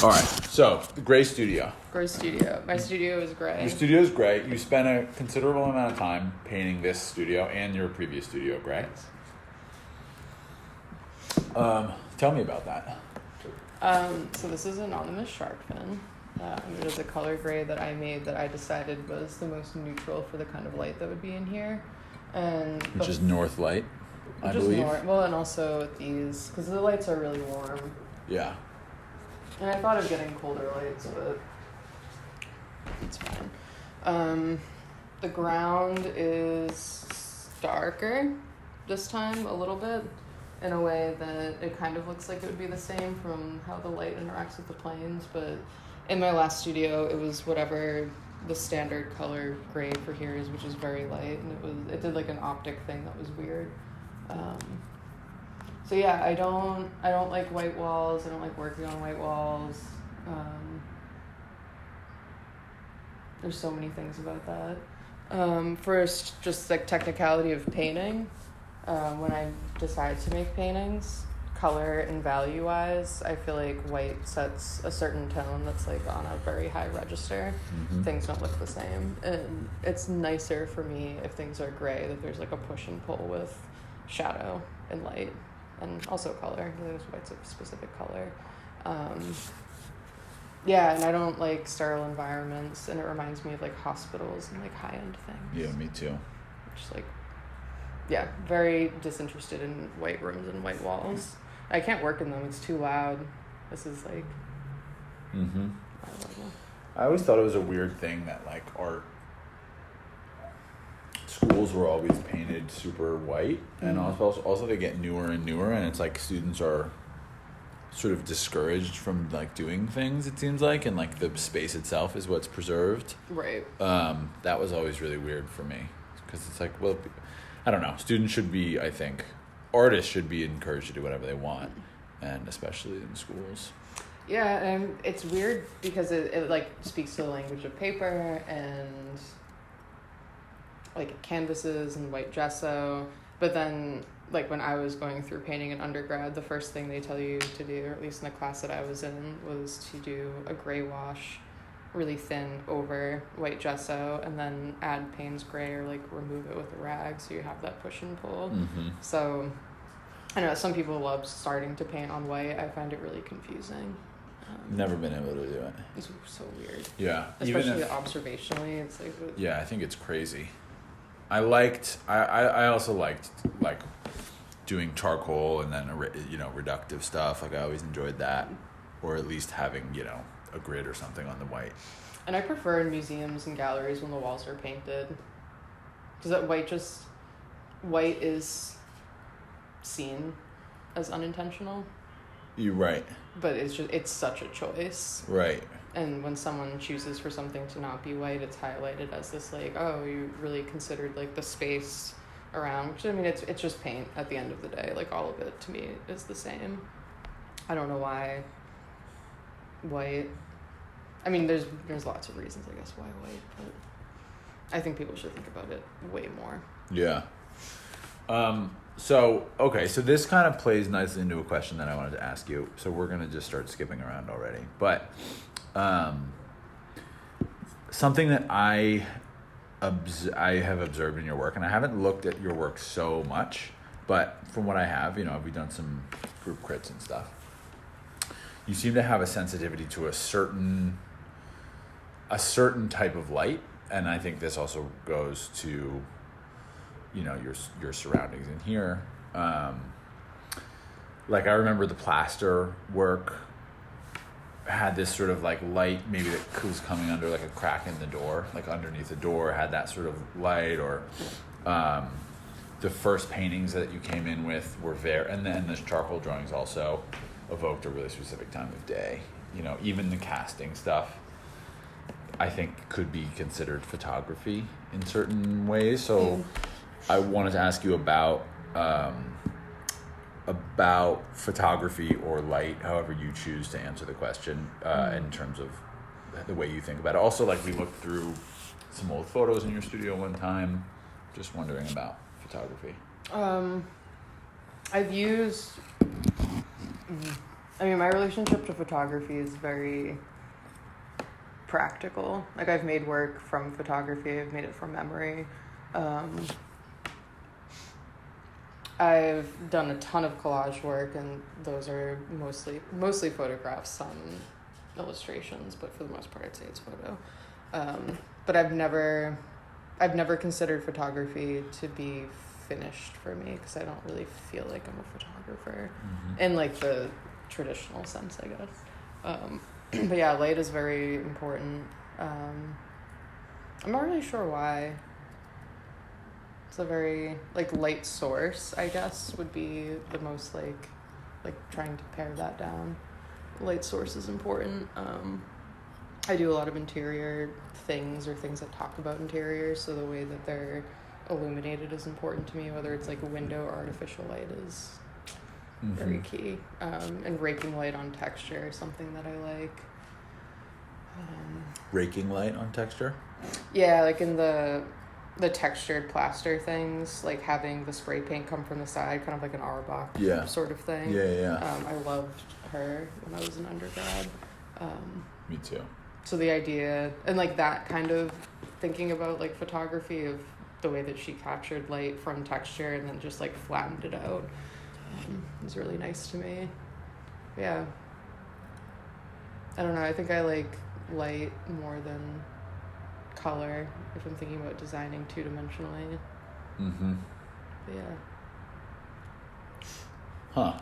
All right. So the gray studio. Gray studio. My studio is gray. Your studio is gray. You spent a considerable amount of time painting this studio and your previous studio gray. Tell me about that. So this is anonymous shark fin. It is a color grade that I made that I decided was the most neutral for the kind of light that would be in here, and Which is north light, I believe. Well, and also these, because the lights are really warm. Yeah. And I thought of getting colder lights, but it's fine. The ground is darker this time a little bit, in a way that it kind of looks like it would be the same from how the light interacts with the planes, but in my last studio it was whatever the standard color grade for here is, which is very light, and it did like an optic thing that was weird. So yeah, I don't like white walls. I don't like working on white walls. There's so many things about that. First, just like technicality of painting. When I decide to make paintings, color and value wise, I feel like white sets a certain tone that's like on a very high register. Mm-hmm. Things don't look the same, and it's nicer for me if things are gray, that there's like a push and pull with shadow and light. And also color. There's white's a specific color. Yeah, and I don't like sterile environments, and it reminds me of like hospitals and like high-end things. Yeah, me too. Just like, yeah, very disinterested in white rooms and white walls. I can't work in them. It's too loud. This is like, Mm-hmm. I don't know. I always thought it was a weird thing that like art schools were always painted super white, and also they get newer and newer, and it's like students are sort of discouraged from like doing things, it seems like, and like the space itself is what's preserved. Right. That was always really weird for me, because it's like, well, I don't know, students should be, I think artists should be encouraged to do whatever they want, and especially in schools. Yeah, and it's weird because it like speaks to the language of paper and like canvases and white gesso, but then like when I was going through painting in undergrad, the first thing they tell you to do, or at least in the class that I was in, was to do a gray wash really thin over white gesso, and then add Payne's gray, or like remove it with a rag so you have that push and pull. Mm-hmm. So I know some people love starting to paint on white. I find it really confusing. Never been able to do it. It's so weird. Yeah. Especially observationally, it's like... Yeah, I think it's crazy. I also liked like doing charcoal and then reductive stuff. Like I always enjoyed that, or at least having a grid or something on the white. And I prefer in museums and galleries when the walls are painted, because that white is seen as unintentional. You're right. But it's such a choice. Right. And when someone chooses for something to not be white, it's highlighted as this like, oh, you really considered like the space around, which I mean, it's just paint at the end of the day. Like all of it to me is the same. I don't know why white. I mean, there's lots of reasons, I guess, why white, but I think people should think about it way more. Yeah. So this kind of plays nicely into a question that I wanted to ask you. So we're going to just start skipping around already. But something that I have observed in your work, and I haven't looked at your work so much, but from what I have, we've done some group crits and stuff. You seem to have a sensitivity to a certain type of light, and I think this also goes to your surroundings in here. Like I remember the plaster work had this sort of like light, maybe that was coming under like a crack in the door, like underneath the door had that sort of light, or the first paintings that you came in with were and then the charcoal drawings also evoked a really specific time of day. Even the casting stuff I think could be considered photography in certain ways. So I wanted to ask you about photography or light, however you choose to answer the question, in terms of the way you think about it. Also, like we looked through some old photos in your studio one time, just wondering about photography. I've used I mean, my relationship to photography is very practical. Like, I've made work from photography, I've made it from memory. I've done a ton of collage work, and those are mostly photographs, some illustrations, but for the most part I'd say it's photo. But I've never considered photography to be finished for me, because I don't really feel like I'm a photographer in like the traditional sense, I guess. But yeah, light is very important. I'm not really sure why. It's a very like light source, I guess, would be the most like trying to pare that down. Light source is important. I do a lot of interior things or things that talk about interiors, so the way that they're illuminated is important to me, whether it's like a window or artificial light is very key. And raking light on texture is something that I like. Raking light on texture? Yeah, like in the textured plaster things, like having the spray paint come from the side, kind of like an Auerbach sort of thing. Yeah. I loved her when I was an undergrad. Me too. So the idea, and like that kind of thinking about like photography of the way that she captured light from texture and then just like flattened it out, was really nice to me. Yeah. I don't know, I think I like light more than color if I'm thinking about designing two-dimensionally. But yeah. Huh.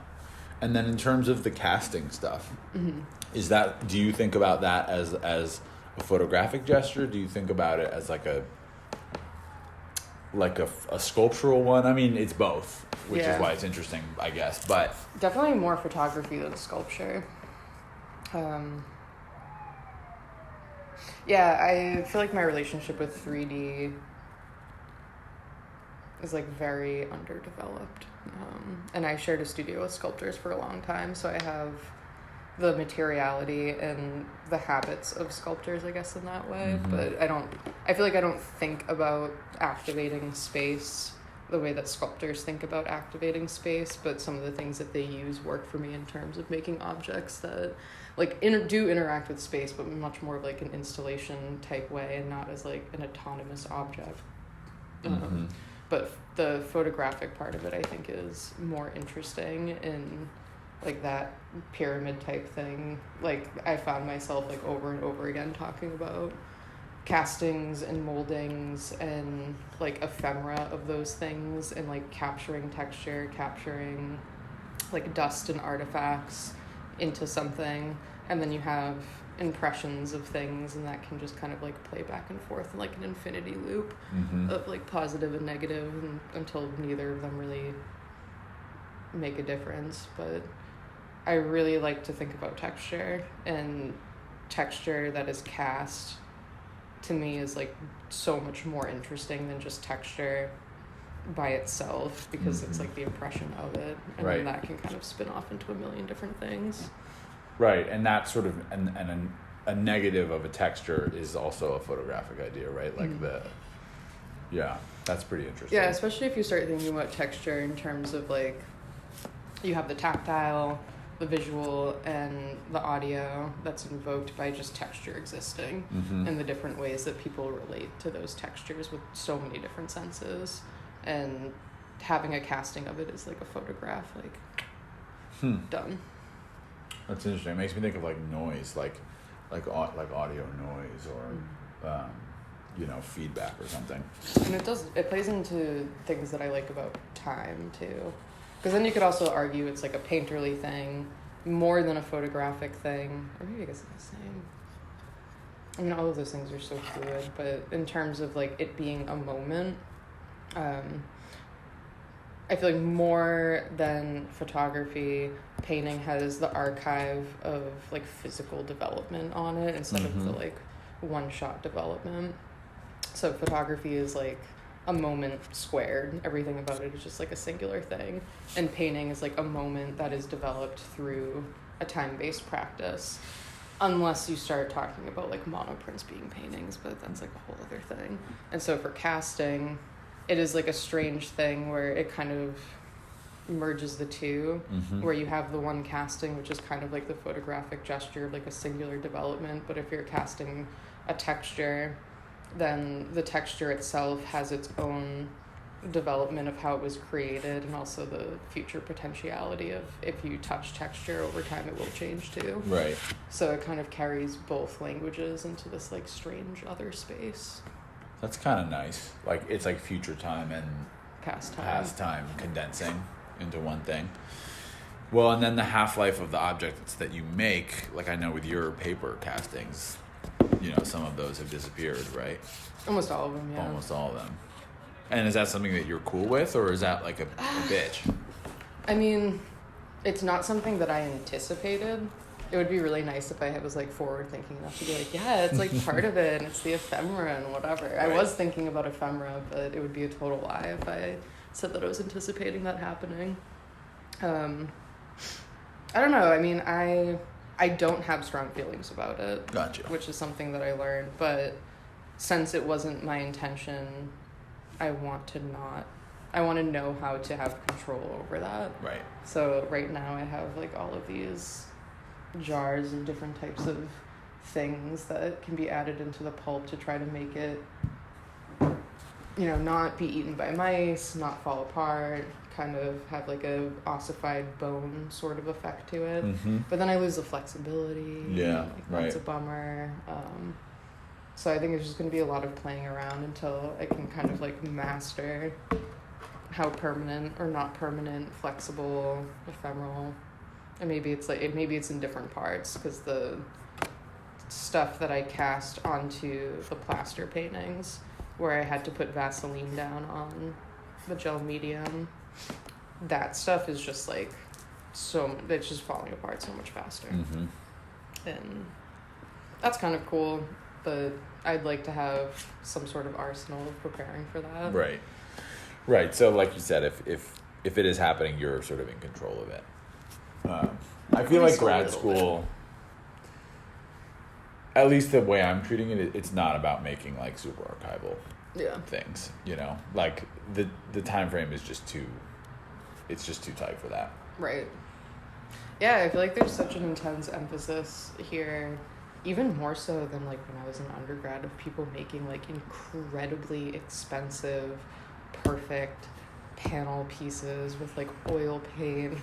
And then in terms of the casting stuff, do you think about that as a photographic gesture? Do you think about it as like a sculptural one? I mean, it's both, which is why it's interesting, I guess. But definitely more photography than sculpture. Yeah, I feel like my relationship with 3D is like very underdeveloped. And I shared a studio with sculptors for a long time, so I have the materiality and the habits of sculptors, I guess, in that way. But I feel like I don't think about activating space the way that sculptors think about activating space, but some of the things that they use work for me in terms of making objects that like do interact with space, but much more of like an installation type way and not as like an autonomous object. But the photographic part of it, I think, is more interesting in like that pyramid type thing. Like I found myself like over and over again talking about castings and moldings and like ephemera of those things and like capturing texture, capturing like dust and artifacts into something, and then you have impressions of things, and that can just kind of like play back and forth in like an infinity loop of like positive and negative until neither of them really make a difference. But I really like to think about texture, and texture that is cast to me is like so much more interesting than just texture by itself, because it's like the impression of it, and then that can kind of spin off into a million different things. Right, and that sort of a negative of a texture is also a photographic idea, right? Like that's pretty interesting. Yeah, especially if you start thinking about texture in terms of like you have the tactile, the visual, and the audio that's invoked by just texture existing, and the different ways that people relate to those textures with so many different senses, and having a casting of it is like a photograph, like done. That's interesting. It makes me think of like noise, like audio noise or feedback or something. And it plays into things that I like about time too, because then you could also argue it's like a painterly thing more than a photographic thing, or maybe I guess it's the same. I mean, all of those things are so fluid, but in terms of like it being a moment, I feel like more than photography, painting has the archive of like physical development on it instead of the like one-shot development. So photography is like a moment squared. Everything about it is just like a singular thing. And painting is like a moment that is developed through a time-based practice. Unless you start talking about like monoprints being paintings, but that's like a whole other thing. And so for casting, it is like a strange thing where it kind of merges the two, Mm-hmm. where you have the one casting, which is kind of like the photographic gesture, like a singular development. But if you're casting a texture, then the texture itself has its own development of how it was created, and also the future potentiality of if you touch texture over time, it will change too. Right. So it kind of carries both languages into this like strange other space. That's kind of nice. Like it's like future time and Past time condensing into one thing. Well, and then the half-life of the objects that you make, like I know with your paper castings, you know, some of those have disappeared, right? Almost all of them, yeah. Almost all of them. And is that something that you're cool with, or is that like a bitch? I mean, it's not something that I anticipated. It would be really nice if I was like forward thinking enough to be like, yeah, it's like part of it, and it's the ephemera and whatever. Right. I was thinking about ephemera, but it would be a total lie if I said that I was anticipating that happening. I don't know. I mean, I don't have strong feelings about it. Gotcha. Which is something that I learned, but since it wasn't my intention, I want to know how to have control over that. Right. So right now I have like all of these jars of different types of things that can be added into the pulp to try to make it, you know, not be eaten by mice, not fall apart, kind of have like a ossified bone sort of effect to it. Mm-hmm. But then I lose the flexibility. Yeah, like, right. That's a bummer. So I think it's just going to be a lot of playing around until I can kind of like master how permanent or not permanent, flexible, ephemeral, and maybe it's in different parts, because the stuff that I cast onto the plaster paintings, where I had to put Vaseline down on the gel medium, that stuff is just like it's just falling apart so much faster. Mm-hmm. And that's kind of cool, but I'd like to have some sort of arsenal of preparing for that. Right. So like you said, if it is happening, you're sort of in control of it. I feel like grad school, at least the way I'm treating it, it's not about making like super archival things, you know, like the time frame is just too tight for that. Right. Yeah, I feel like there's such an intense emphasis here, even more so than like when I was an undergrad, of people making like incredibly expensive, perfect panel pieces with like oil paint.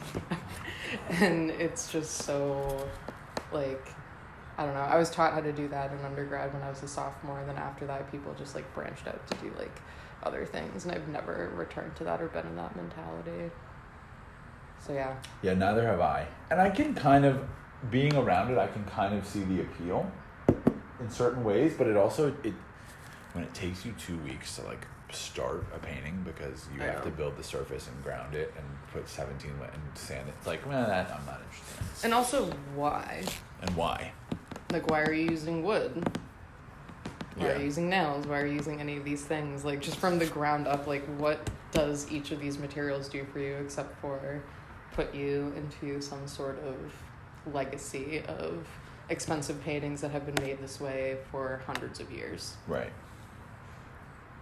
And it's just so like, I don't know. I was taught how to do that in undergrad when I was a sophomore, and then after that people just like branched out to do like other things, and I've never returned to that or been in that mentality. So yeah, Neither have I. And I can kind of, being around it, I can kind of see the appeal in certain ways, but it also, when it takes you 2 weeks to like start a painting, because you have to build the surface and ground it and put 17 and sand it, it's like, well, that I'm not interested in. and also why? And why? Like, why are you using wood? Why are Yeah. you using nails? Why are you using any of these things? Like, just from the ground up, like, what does each of these materials do for you, except for put you into some sort of legacy of expensive paintings that have been made this way for hundreds of years? Right.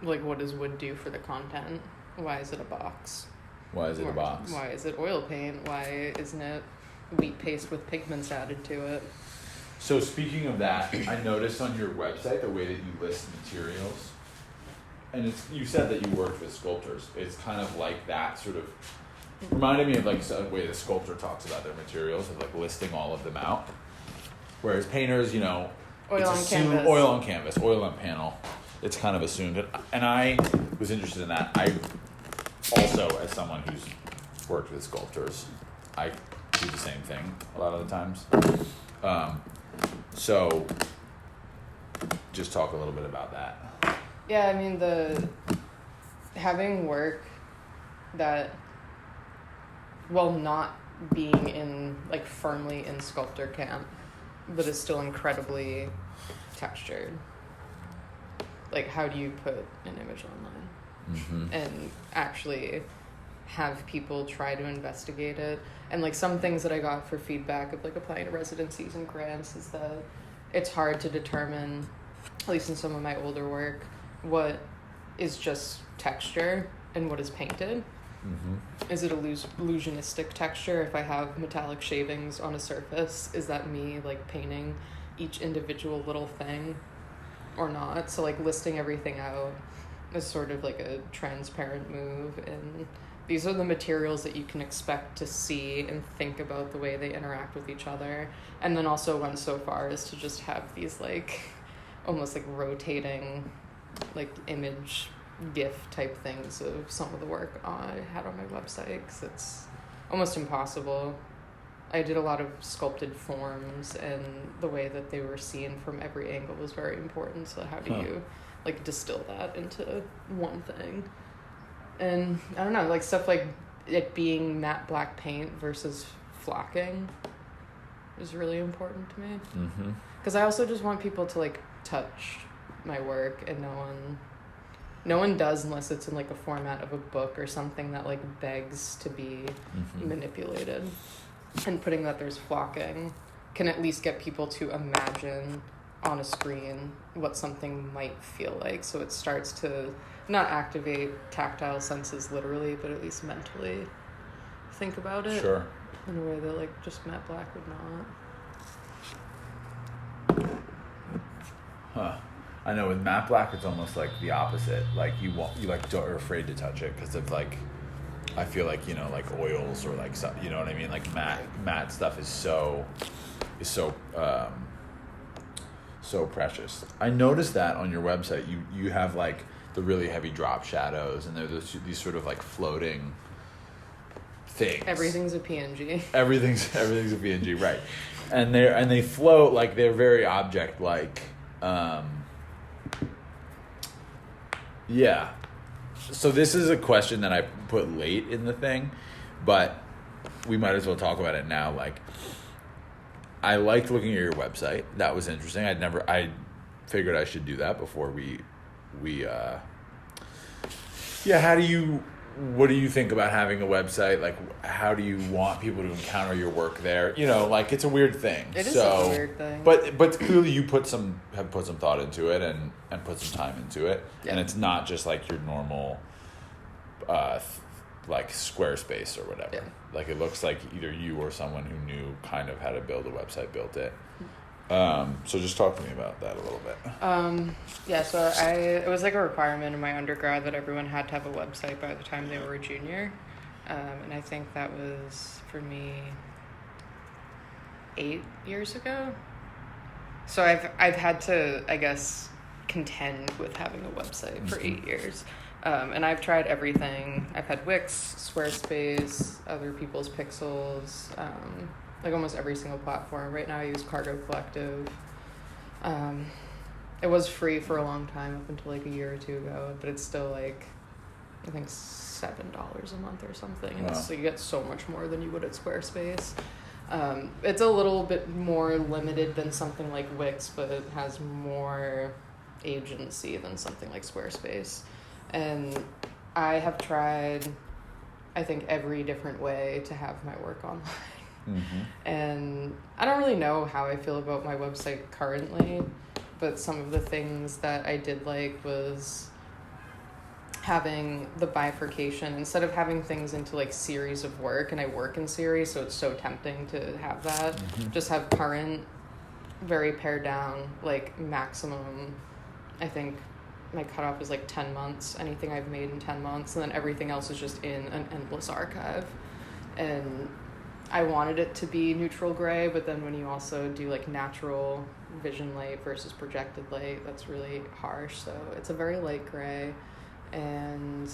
Like, what does wood do for the content? Why is it a box? Why is it a box? Why is it oil paint? Why isn't it wheat paste with pigments added to it? So speaking of that, I noticed on your website the way that you list materials, and you said that you worked with sculptors. It's kind of like that sort of reminded me of like the way the sculptor talks about their materials, of like listing all of them out. Whereas painters, you know, Oil on canvas. oil on canvas, oil on panel. It's kind of assumed, and I was interested in that. I also, as someone who's worked with sculptors, I do the same thing a lot of the times. So just talk a little bit about that. Yeah, I mean, having work that, while not being in, like, firmly in sculptor camp, but is still incredibly textured. Like, how do you put an image online? Mm-hmm. And actually have people try to investigate it? And like some things that I got for feedback of like applying to residencies and grants is that it's hard to determine, at least in some of my older work, what is just texture and what is painted, Is it illusionistic texture? If I have metallic shavings on a surface, is that me like painting each individual little thing or not? So like listing everything out is sort of like a transparent move, and these are the materials that you can expect to see and think about the way they interact with each other. And then also went so far as to just have these like almost like rotating like image GIF type things of some of the work I had on my website, because it's almost impossible. I did a lot of sculpted forms, and the way that they were seen from every angle was very important. So how do you like distill that into one thing? And I don't know, like stuff like it being matte black paint versus flocking is really important to me. Because I also just want people to like touch my work, and no one does unless it's in like a format of a book or something that like begs to be manipulated. And putting that there's flocking can at least get people to imagine on a screen what something might feel like. So it starts to not activate tactile senses literally, but at least mentally think about it. Sure. In a way that like just matte black would not. I know with matte black it's almost like the opposite. Like you are afraid to touch it because of like, I feel like, you know, like oils or like some, you know what I mean? Like matte stuff is so precious. I noticed that on your website you have like the really heavy drop shadows, and these sort of like floating things. Everything's a PNG. Everything's a PNG, right? And they float like they're very object like. Yeah. So this is a question that I put late in the thing, but we might as well talk about it now. Like, I liked looking at your website. That was interesting. I figured I should do that before we what do you think about having a website? Like, how do you want people to encounter your work there? You know, like, it's a weird thing. It is a weird thing. But clearly you have put some thought into it and put some time into it. Yeah. And it's not just like your normal, like Squarespace or whatever. Yeah. Like, it looks like either you or someone who knew kind of how to build a website built it. So just talk to me about that a little bit. So it was like a requirement in my undergrad that everyone had to have a website by the time they were a junior. And I think that was for me 8 years ago. So I've had to, I guess, contend with having a website for 8 years. And I've tried everything. I've had Wix, Squarespace, other people's pixels, like almost every single platform. Right now I use Cargo Collective. It was free for a long time up until like a year or two ago, but it's still like, I think $7 a month or something. And so you get so much more than you would at Squarespace. It's a little bit more limited than something like Wix, but it has more agency than something like Squarespace. And I have tried, I think, every different way to have my work online. And I don't really know how I feel about my website currently, but some of the things that I did like was having the bifurcation. Instead of having things into like series of work, and I work in series, so it's so tempting to have that, just have current, very pared down, like maximum, I think my cutoff is like 10 months, anything I've made in 10 months, and then everything else is just in an endless archive. And I wanted it to be neutral gray, but then when you also do like natural vision light versus projected light, that's really harsh. So it's a very light gray. And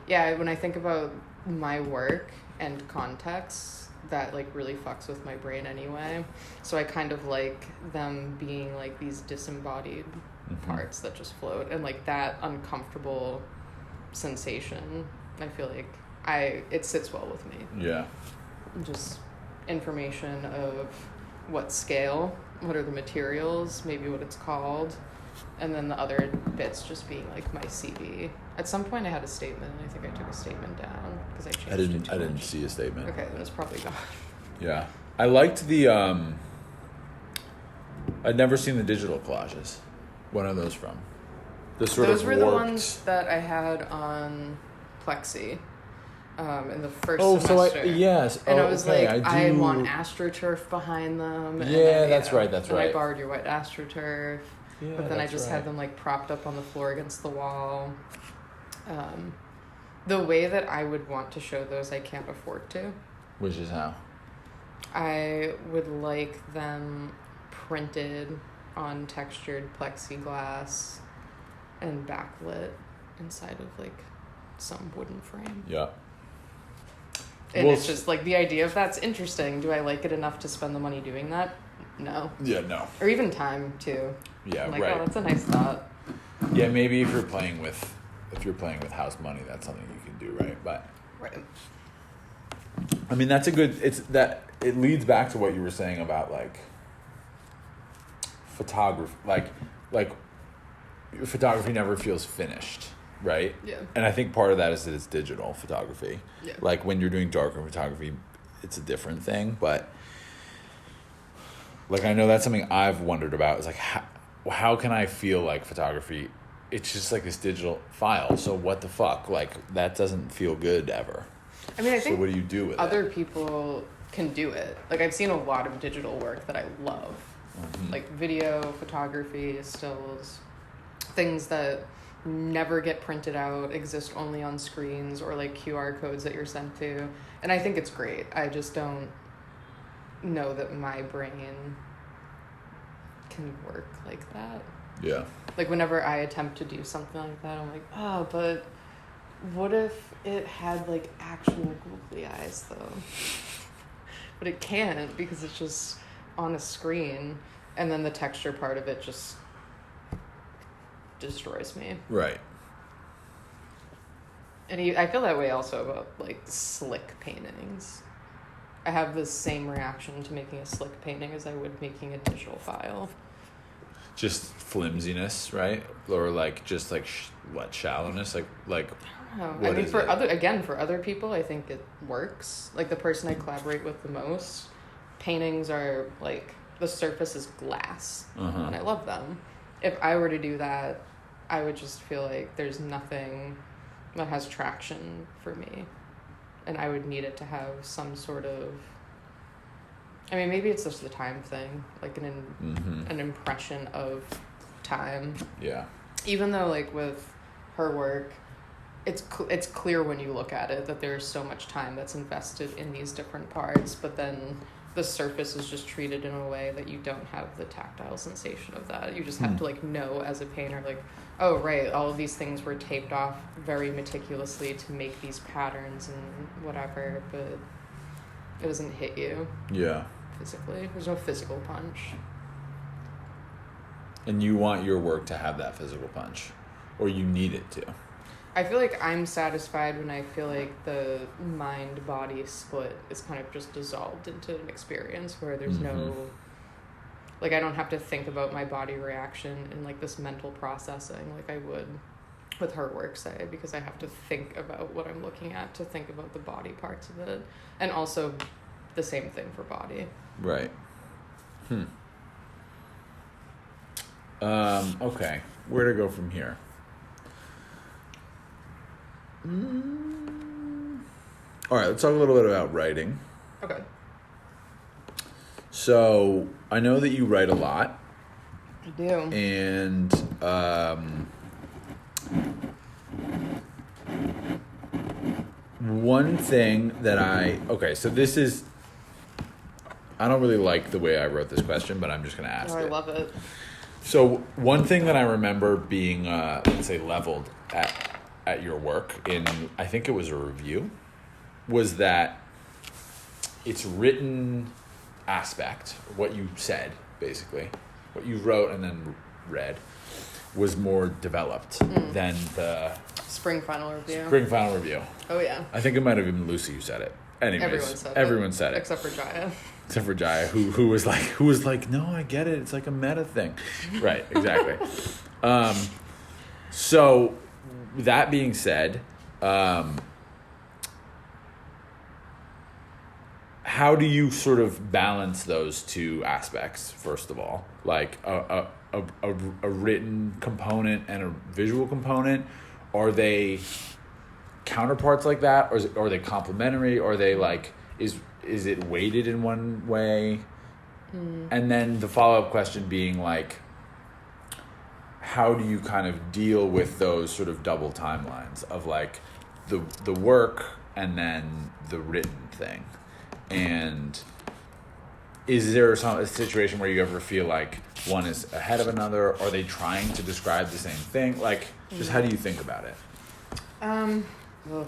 yeah, when I think about my work and context, that like really fucks with my brain anyway. So I kind of like them being like these disembodied parts that just float, and like that uncomfortable sensation, I feel like it sits well with me. Yeah. Just information of what scale, what are the materials, maybe what it's called, and then the other bits just being like my CV. At some point I had a statement, and I think I took a statement down because I changed it too I didn't much. see a statement. Okay, then it's probably gone. Yeah. I liked the I'd never seen the digital collages. When are those from? Those were the ones that I had on Plexi. in the first semester. Yes. And I was like, I want AstroTurf behind them. Yeah, that's right. And I borrowed your white AstroTurf. Yeah, but then I just had them like propped up on the floor against the wall. The way that I would want to show those, I can't afford to. Which is how? I would like them printed on textured plexiglass and backlit inside of like some wooden frame. Yeah. And it's just like the idea of that's interesting. Do I like it enough to spend the money doing that? No. Yeah, no. Or even time too. Yeah, I'm like, right. oh, that's a nice thought. Yeah, maybe if you're playing with house money, that's something you can do, right? But right. I mean, that's a good. It leads back to what you were saying about like photography, like photography never feels finished, right? Yeah. And I think part of that is that it's digital photography. Yeah. Like when you're doing darker photography, it's a different thing, but like I know that's something I've wondered about is like how can I feel like photography? It's just like this digital file. So what the fuck? Like that doesn't feel good ever. I mean, I think so what do you do with other people can do it. Like I've seen a lot of digital work that I love. Mm-hmm. Like video, photography, stills, things that never get printed out, exist only on screens or like QR codes that you're sent to. And I think it's great. I just don't know that my brain can work like that. Yeah. Like whenever I attempt to do something like that, I'm like, oh, but what if it had like actual googly eyes though? But it can't because it's just on a screen, and then the texture part of it just destroys me. Right. And I feel that way also about like slick paintings. I have the same reaction to making a slick painting as I would making a digital file. Just flimsiness, right? Or like just like shallowness, like. I don't know. I mean, for other people, I think it works. Like the person I collaborate with the most, paintings are like the surface is glass, and I love them. If I were to do that, I would just feel like there's nothing that has traction for me, and I would need it to have some sort of. I mean, maybe it's just the time thing, like an impression of time. Yeah. Even though, like with her work, it's clear when you look at it that there's so much time that's invested in these different parts, but then the surface is just treated in a way that you don't have the tactile sensation of that. You just have to like know as a painter, like, oh right, all of these things were taped off very meticulously to make these patterns and whatever, but it doesn't hit you. Yeah. Physically. There's no physical punch. And you want your work to have that physical punch, or you need it to. I feel like I'm satisfied when I feel like the mind-body split is kind of just dissolved into an experience where there's no... Like, I don't have to think about my body reaction in, like, this mental processing like I would with her work, say, because I have to think about what I'm looking at to think about the body parts of it. And also the same thing for body. Right. Okay. Where to go from here? All right, let's talk a little bit about writing. Okay. So I know that you write a lot. I do. And one thing that so this is, I don't really like the way I wrote this question, but I'm just going to ask it. I love it. So one thing that I remember being, let's say, leveled at your work in, I think it was a review, was that its written aspect, what you said, basically, what you wrote and then read, was more developed than the Spring final review. Oh, yeah. I think it might have been Lucy who said it. Anyways, everyone said it. Except for Jaya. Except for Jaya, who was like, no, I get it. It's like a meta thing. Right, exactly. So that being said, how do you sort of balance those two aspects, first of all? Like a written component and a visual component? Are they counterparts like that, or are they complementary, or are they like is it weighted in one way? And then the follow-up question being like, how do you kind of deal with those sort of double timelines of like the work and then the written thing? And is there a situation where you ever feel like one is ahead of another? Are they trying to describe the same thing? Like, just how do you think about it? Well,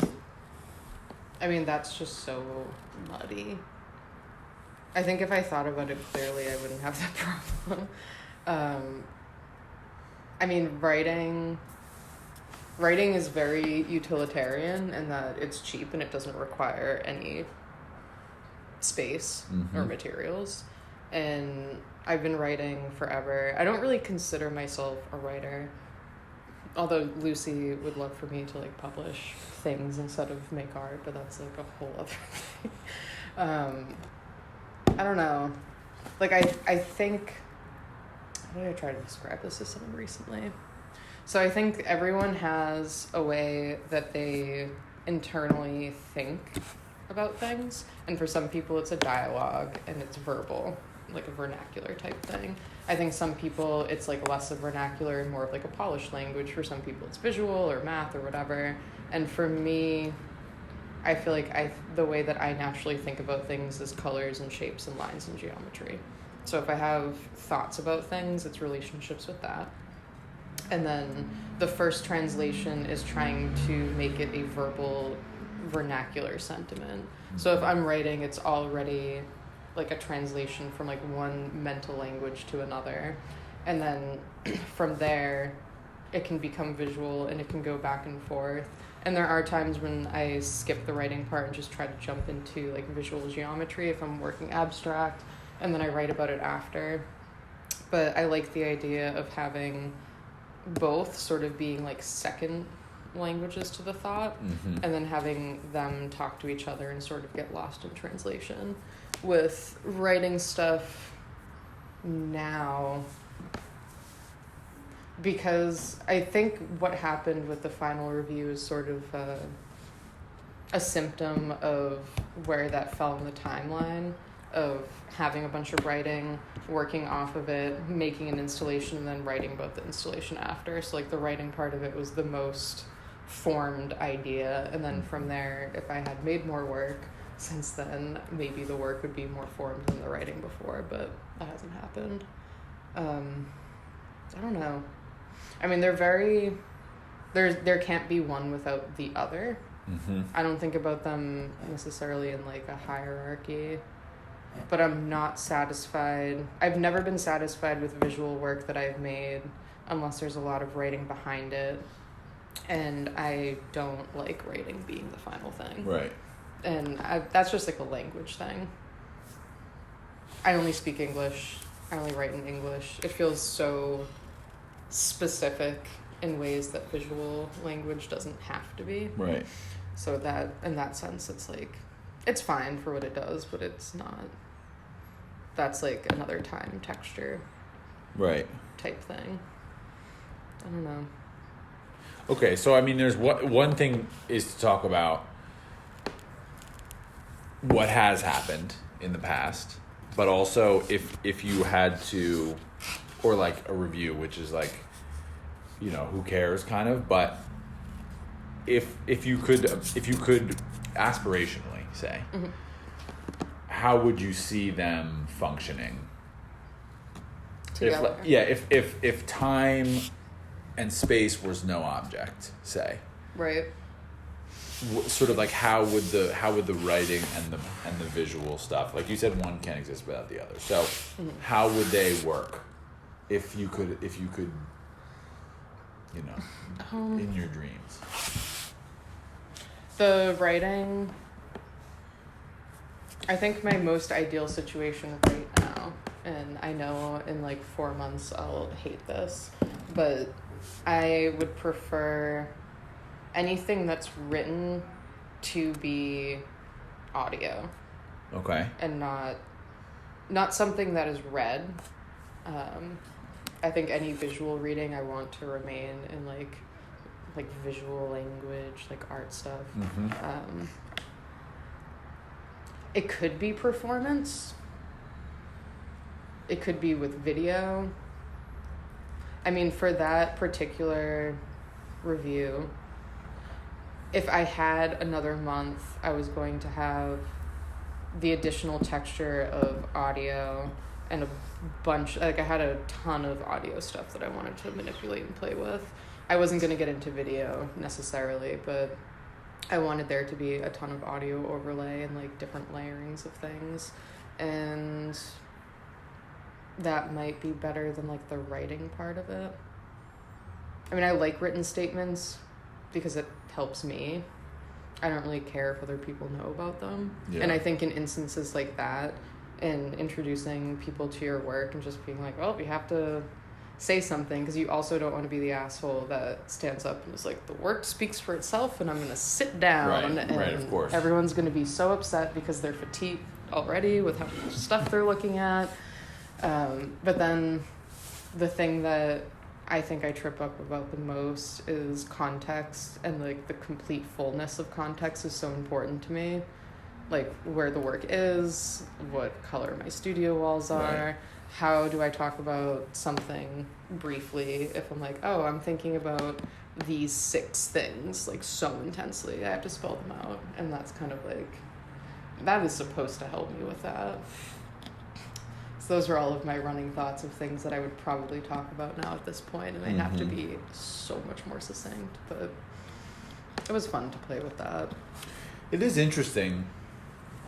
I mean, that's just so muddy. I think if I thought about it clearly, I wouldn't have that problem. I mean, writing is very utilitarian in that it's cheap and it doesn't require any space or materials. And I've been writing forever. I don't really consider myself a writer, although Lucy would love for me to like publish things instead of make art, but that's like a whole other thing. I don't know. Like, I think... How did I try to describe this to someone recently? So I think everyone has a way that they internally think about things. And for some people, it's a dialogue and it's verbal, like a vernacular type thing. I think some people, it's like less of vernacular and more of like a polished language. For some people, it's visual or math or whatever. And for me... I feel like the way that I naturally think about things is colors and shapes and lines and geometry. So if I have thoughts about things, it's relationships with that. And then the first translation is trying to make it a verbal, vernacular sentiment. So if I'm writing, it's already like a translation from like one mental language to another. And then from there, it can become visual and it can go back and forth. And there are times when I skip the writing part and just try to jump into like visual geometry if I'm working abstract, and then I write about it after. But I like the idea of having both sort of being like second languages to the thought, and then having them talk to each other and sort of get lost in translation. With writing stuff now, because I think what happened with the final review is sort of a symptom of where that fell in the timeline of having a bunch of writing, working off of it, making an installation, and then writing about the installation after. So like the writing part of it was the most formed idea, and then from there, if I had made more work since then, maybe the work would be more formed than the writing before, but that hasn't happened. I don't know. I mean, there can't be one without the other. I don't think about them necessarily in like a hierarchy, but I'm not satisfied. I've never been satisfied with visual work that I've made unless there's a lot of writing behind it, and I don't like writing being the final thing. Right. And that's just like a language thing. I only speak English. I only write in English. It feels so specific in ways that visual language doesn't have to be. Right. So that, in that sense, it's like, it's fine for what it does, but it's not, that's like another time texture. Right. Type thing. I don't know. Okay, so I mean, there's one thing is to talk about what has happened in the past, but also if you had to, or like a review, which is like, you know, who cares kind of, but if you could aspirationally say, how would you see them functioning together? If time and space was no object, say, right, sort of like how would the writing and the visual stuff, like you said, one can't exist without the other, so how would they work if you could you know, in your dreams? The writing, I think my most ideal situation right now, and I know in like 4 months I'll hate this, but I would prefer anything that's written to be audio. Okay. And not something that is read. I think any visual reading I want to remain in like like visual language, like art stuff. It could be performance. It could be with video. I mean, for that particular review, if I had another month, I was going to have the additional texture of audio and a bunch, like I had a ton of audio stuff that I wanted to manipulate and play with. I wasn't going to get into video necessarily, but I wanted there to be a ton of audio overlay and like different layerings of things. And that might be better than like the writing part of it. I mean, I like written statements because it helps me. I don't really care if other people know about them. Yeah. And I think in instances like that, and introducing people to your work and just being like, well, we have to say something, because you also don't want to be the asshole that stands up and is like, the work speaks for itself and I'm going to sit down. Right, of course. Everyone's going to be so upset because they're fatigued already with how much stuff they're looking at. But then the thing that I think I trip up about the most is context, and like the complete fullness of context is so important to me. Like where the work is, what color my studio walls are, right. How do I talk about something briefly if I'm like, oh, I'm thinking about these 6 things like so intensely, I have to spell them out. And that's kind of like, that is supposed to help me with that. So those are all of my running thoughts of things that I would probably talk about now at this point, and they have to be so much more succinct, but it was fun to play with that. It is interesting.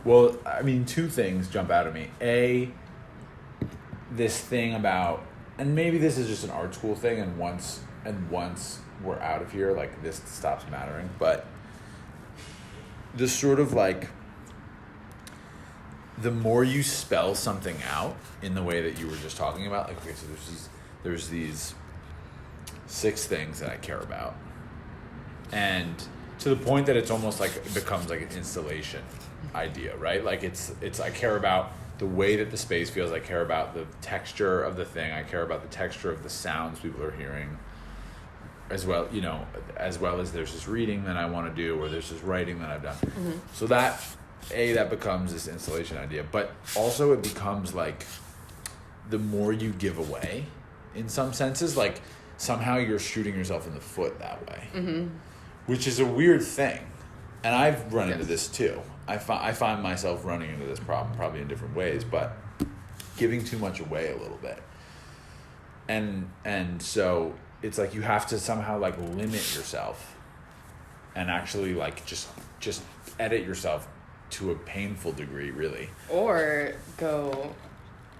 Well, I mean, 2 things jump out at me. A, this thing about, and maybe this is just an art school thing, and once we're out of here, like this stops mattering, but the sort of like, the more you spell something out in the way that you were just talking about, like, okay, so there's these 6 things that I care about, and to the point that it's almost like it becomes like an installation idea, right? Like it's I care about the way that the space feels, I care about the texture of the thing, I care about the texture of the sounds people are hearing, as well, you know, as well as there's this reading that I want to do, or there's this writing that I've done. So that becomes this installation idea, but also it becomes like the more you give away, in some senses, like somehow you're shooting yourself in the foot that way, which is a weird thing. And I've run into this too. I find myself running into this problem probably in different ways, but giving too much away a little bit. And so it's like you have to somehow like limit yourself and actually like just edit yourself to a painful degree, really. Or go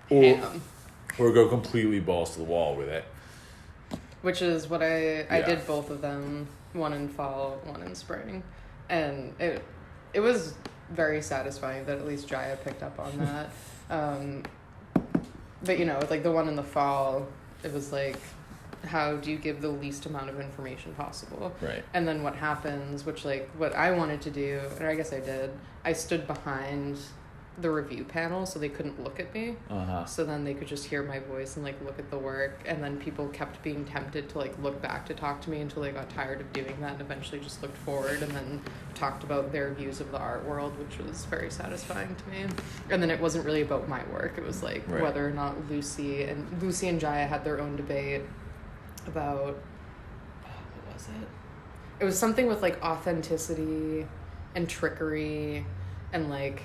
ham. Or go completely balls to the wall with it. Which is what I did both of them, one in fall, one in spring. And it was very satisfying that at least Jaya picked up on that. But, you know, like the one in the fall, it was like, how do you give the least amount of information possible? Right. And then what happens, which like what I wanted to do, or I guess I did, I stood behind the review panel so they couldn't look at me. So then they could just hear my voice and like look at the work, and then people kept being tempted to like look back to talk to me until they got tired of doing that and eventually just looked forward and then talked about their views of the art world, which was very satisfying to me. And then it wasn't really about my work, it was like whether or not Lucy and Jaya had their own debate about what was it? It was something with like authenticity and trickery and like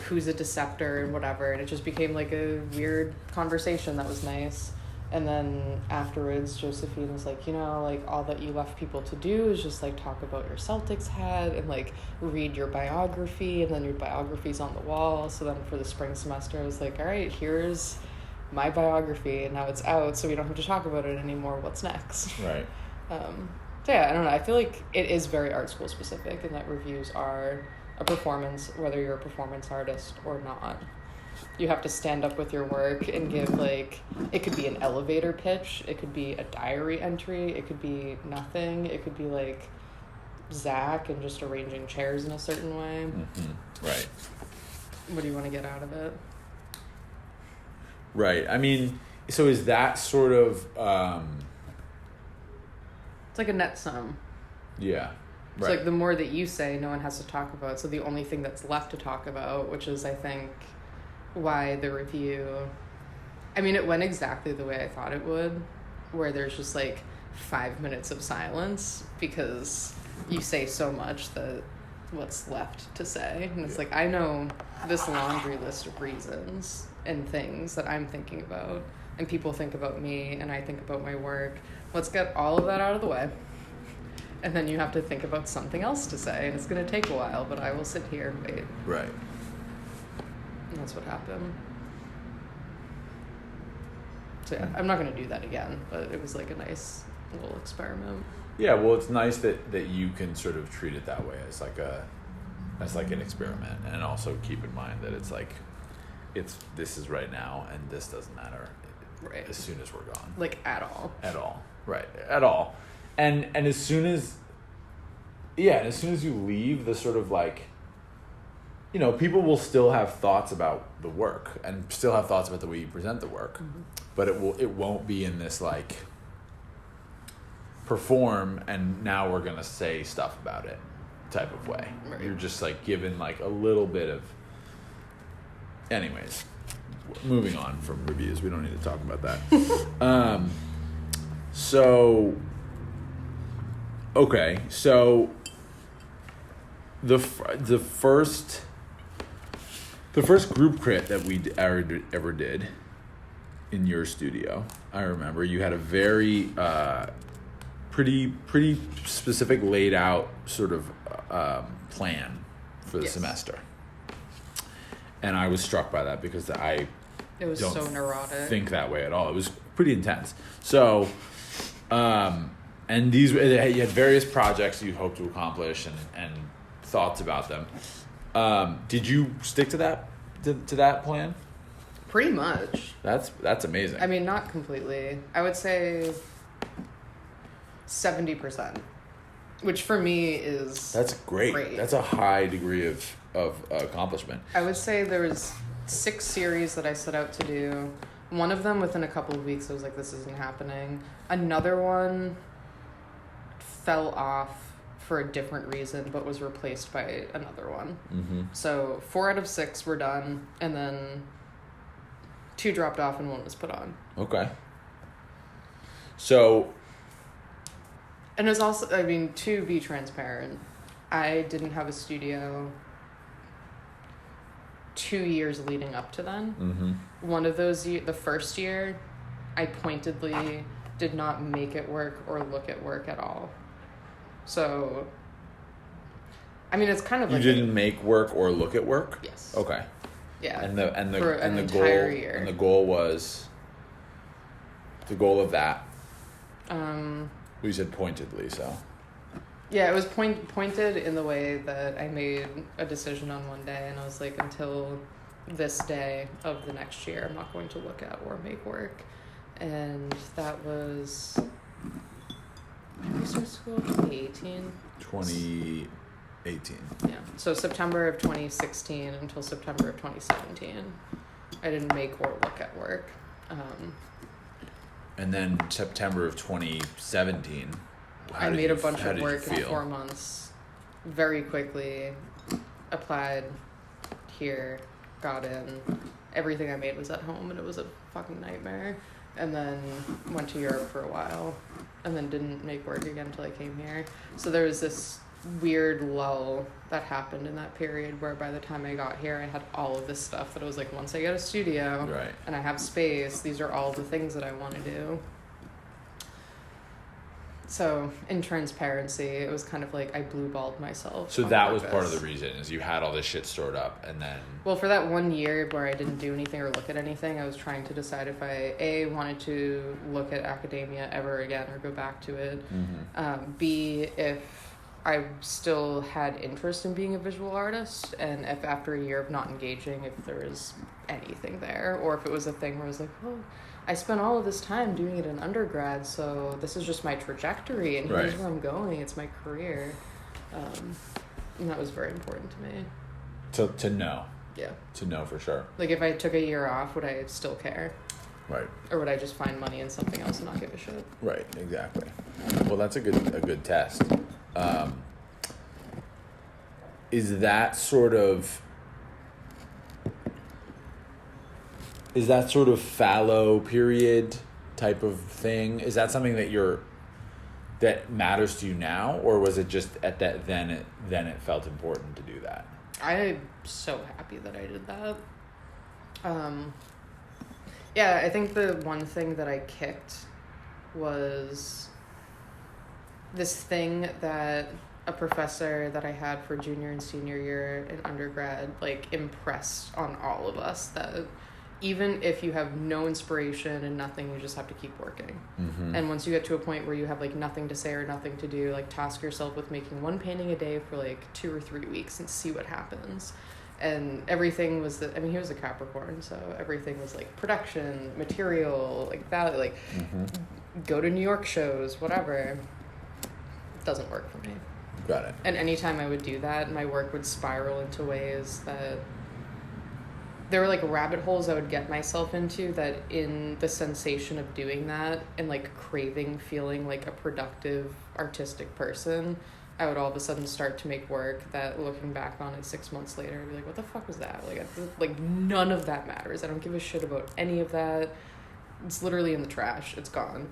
who's a deceptor and whatever, and it just became like a weird conversation that was nice. And then afterwards Josephine was like, you know, like all that you left people to do is just like talk about your Celtics hat and like read your biography, and then your biography's on the wall. So then for the spring semester I was like, all right, here's my biography and now it's out, so we don't have to talk about it anymore. What's next? Right. So yeah, I don't know, I feel like it is very art school specific, and that reviews are a performance, whether you're a performance artist or not. You have to stand up with your work and give like, it could be an elevator pitch, it could be a diary entry, it could be nothing, it could be like Zach and just arranging chairs in a certain way. Right. What do you want to get out of it? Right. I mean, so is that sort of it's like a net sum. Yeah. It's like the more that you say, no one has to talk about. So the only thing that's left to talk about, which is, I think, why the review, I mean, it went exactly the way I thought it would, where there's just like 5 minutes of silence because you say so much that what's left to say. And it's like, I know this laundry list of reasons and things that I'm thinking about, and people think about me, and I think about my work. Let's get all of that out of the way. And then you have to think about something else to say, and it's going to take a while, but I will sit here and wait. Right. And that's what happened. So yeah, I'm not going to do that again, but it was like a nice little experiment. Yeah, well, it's nice that you can sort of treat it that way as like an experiment, and also keep in mind that it's like, this is right now, and this doesn't matter. Right. As soon as we're gone. Like at all. At all. Right. At all. And as soon as you leave, the sort of like, you know, people will still have thoughts about the work and still have thoughts about the way you present the work, mm-hmm. but it won't be in this like perform and now we're gonna say stuff about it type of way. Right. You're just like given like a little bit of. Anyways, moving on from reviews, we don't need to talk about that. So. Okay, so the first group crit that we ever did in your studio, I remember you had a very pretty specific laid out sort of plan for the semester, and I was struck by that because it was so neurotic. Think that way at all. It was pretty intense. So. And you had various projects you hoped to accomplish and thoughts about them. Did you stick to that plan? Pretty much. That's amazing. I mean, not completely. I would say 70%, which for me is that's great. That's a high degree of accomplishment. I would say there was 6 series that I set out to do. One of them within a couple of weeks, I was like, this isn't happening. Another one fell off for a different reason, but was replaced by another one. Mm-hmm. So 4 out of 6 were done, and then 2 dropped off and 1 was put on. Okay. So. And it was also, I mean, to be transparent, I didn't have a studio 2 years leading up to then. Mm-hmm. One of those, the first year, I pointedly did not make it work or look at work at all. So, I mean, it's kind of like you didn't make work or look at work? Yes. Okay. Yeah. And the for and an the entire goal year. And the goal was the goal of that. We said pointedly, so. Yeah, it was pointed in the way that I made a decision on one day, and I was like, until this day of the next year, I'm not going to look at or make work. And that was. Did we start school 2018? 2018. Yeah. So September of 2016 until September of 2017, I didn't make or look at work. And then September of 2017, I made a bunch of work in 4 months. Very quickly, applied here, got in. Everything I made was at home, and it was a fucking nightmare. And then went to Europe for a while, and then didn't make work again until I came here. So there was this weird lull that happened in that period where by the time I got here, I had all of this stuff that I was like, once I get a studio right. and I have space, these are all the things that I want to do. So in transparency, it was kind of like I blue-balled myself. So that was part of the reason, is you had all this shit stored up, and then... Well, for that 1 year where I didn't do anything or look at anything, I was trying to decide if I, A, wanted to look at academia ever again or go back to it. Mm-hmm. B, if I still had interest in being a visual artist, and if after a year of not engaging, if there was anything there, or if it was a thing where I was like, oh... I spent all of this time doing it in undergrad, so this is just my trajectory, and here's where I'm going. It's my career. And that was very important to me. To know. Yeah. To know for sure. Like, if I took a year off, would I still care? Right. Or would I just find money in something else and not give a shit? Right, exactly. Well, that's a good test. Is that sort of fallow period type of thing? Is that something that matters to you now, or was it just at that then it felt important to do that? I'm so happy that I did that. Yeah, I think the one thing that I kicked was this thing that a professor that I had for junior and senior year in undergrad, like, impressed on all of us, that even if you have no inspiration and nothing, you just have to keep working. Mm-hmm. And once you get to a point where you have, like, nothing to say or nothing to do, like, task yourself with making one painting a day for, like, 2 or 3 weeks and see what happens. And everything was he was a Capricorn, so everything was, like, production, material, like, value, like, go to New York shows, whatever. It doesn't work for me. Got it. And anytime I would do that, my work would spiral into ways that there were, like, rabbit holes I would get myself into, that in the sensation of doing that and, like, craving feeling like a productive artistic person, I would all of a sudden start to make work that, looking back on it 6 months later, I'd be like, what the fuck was that? Like, none of that matters. I don't give a shit about any of that. It's literally in the trash. It's gone.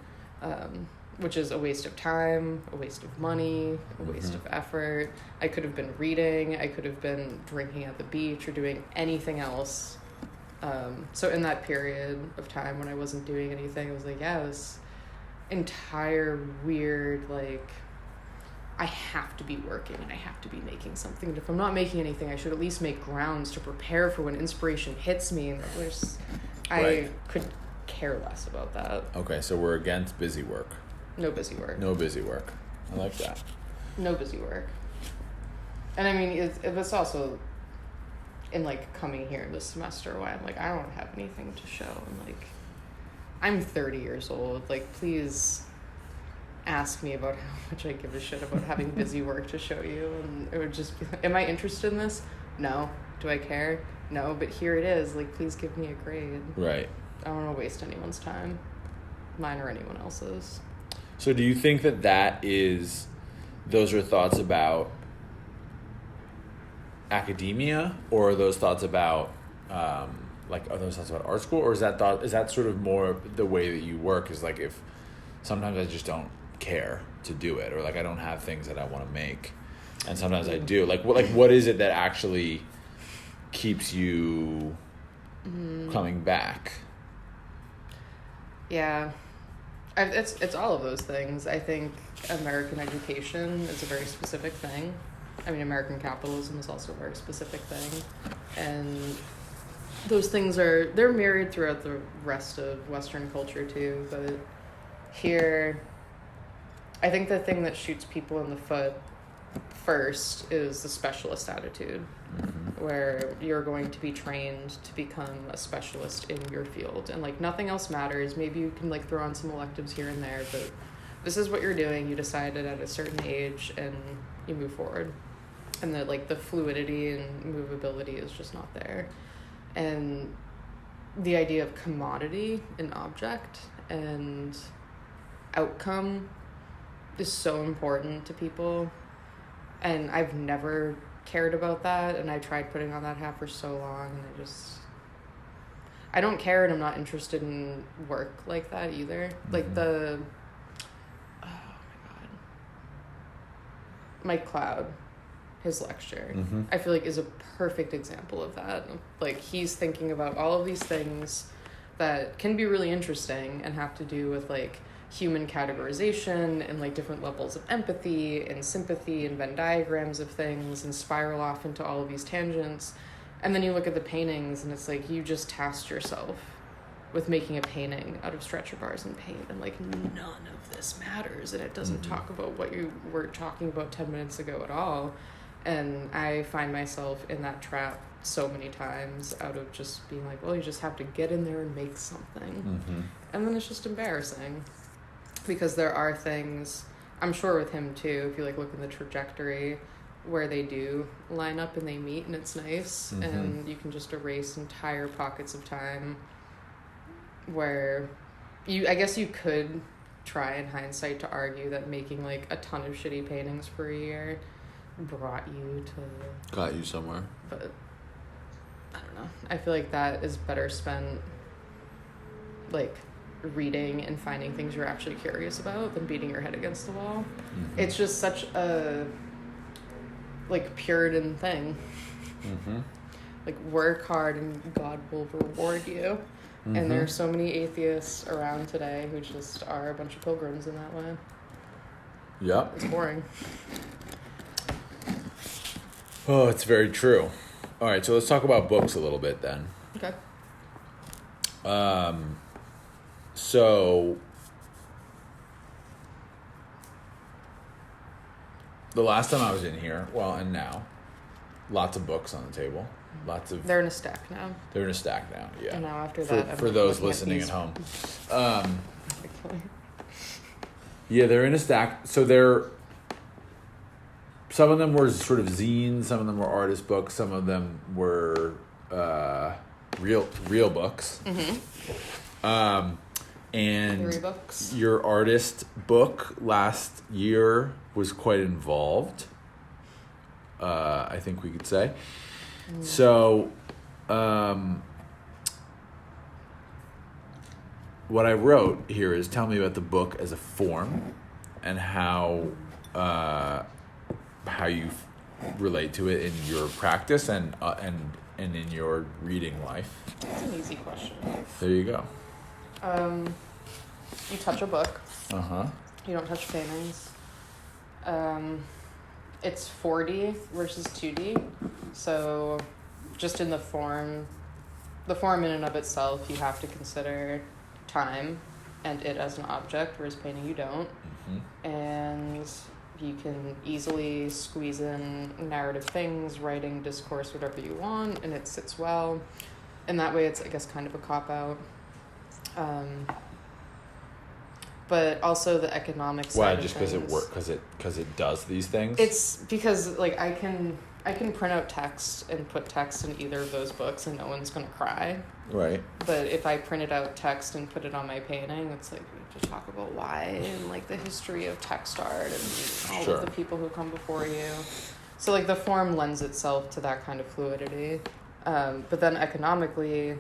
Which is a waste of time, a waste of money, a waste of effort. I could have been reading. I could have been drinking at the beach or doing anything else. So in that period of time when I wasn't doing anything, I was like, yeah, this entire weird, like, I have to be working and I have to be making something. And if I'm not making anything, I should at least make grounds to prepare for when inspiration hits me. And I could care less about that. Okay, so we're against busy work. No busy work. No busy work. I like that. No busy work. And I mean, it's also in, like, coming here this semester why I'm like, I don't have anything to show. And, like, I'm 30 years old. Like, please ask me about how much I give a shit about having busy work to show you. And it would just be like, am I interested in this? No. Do I care? No, but here it is. Like, please give me a grade. Right. I don't want to waste anyone's time, mine or anyone else's. So do you think those are thoughts about academia, or are those thoughts about are those thoughts about art school, or is that sort of more the way that you work, is like, if sometimes I just don't care to do it, or like I don't have things that I want to make, and sometimes I do, what is it that actually keeps you coming back? Yeah, it's all of those things. I think American education is a very specific thing. I mean, American capitalism is also a very specific thing. And those things they're mirrored throughout the rest of Western culture too. But here, I think the thing that shoots people in the foot first is the specialist attitude, where you're going to be trained to become a specialist in your field, and, like, nothing else matters. Maybe you can, like, throw on some electives here and there, but this is what you're doing. You decided at a certain age and you move forward, and the fluidity and movability is just not there. And the idea of commodity and object and outcome is so important to people. And I've never cared about that, and I tried putting on that hat for so long, and I don't care, and I'm not interested in work like that either. Like oh my god, Mike Cloud, his lecture, I feel like is a perfect example of that. Like, he's thinking about all of these things that can be really interesting and have to do with, like, human categorization and, like, different levels of empathy and sympathy and Venn diagrams of things, and spiral off into all of these tangents. And then you look at the paintings and it's like, you just tasked yourself with making a painting out of stretcher bars and paint, and, like, none of this matters, and it doesn't talk about what you were talking about 10 minutes ago at all. And I find myself in that trap so many times, out of just being like, well, you just have to get in there and make something. And then it's just embarrassing. Because there are things, I'm sure with him too, if you, like, look in the trajectory, where they do line up and they meet, and it's nice, and you can just erase entire pockets of time where I guess you could try in hindsight to argue that making like a ton of shitty paintings for a year brought you to... Got you somewhere. But I don't know. I feel like that is better spent like reading and finding things you're actually curious about than beating your head against the wall. Mm-hmm. It's just such a like Puritan thing. Mm-hmm. Like, work hard and God will reward you. Mm-hmm. And there are so many atheists around today who just are a bunch of pilgrims in that way. Yep. It's boring. Oh, it's very true. All right, so let's talk about books a little bit then. Okay. So the last time I was in here, well, and now, lots of books on the table. Lots of... They're in a stack now. They're in a stack now, yeah. And now after that... For those listening at home. Yeah, they're in a stack. So they're... Some of them were sort of zines. Some of them were artist books. Some of them were real books. Mm-hmm. And Theory books. Your artist book last year was quite involved. I think we could say. So, what I wrote here is tell me about the book as a form and how you relate to it in your practice and in your reading life. That's an easy question. There you go. You touch a book. Uh-huh. You don't touch paintings. It's 4D versus 2D. So just in the form in and of itself, you have to consider time and it as an object, whereas painting you don't. Mm-hmm. And you can easily squeeze in narrative things, writing, discourse, whatever you want, and it sits well. And that way it's, I guess, kind of a cop-out. But also the economic side. Why? Of Just because it things. works? Because it does these things? It's because like I can print out text and put text in either of those books and no one's gonna cry. Right. But if I printed out text and put it on my painting, it's like we have to talk about why and like the history of text art and all of the people who come before you. So like the form lends itself to that kind of fluidity. But then economically,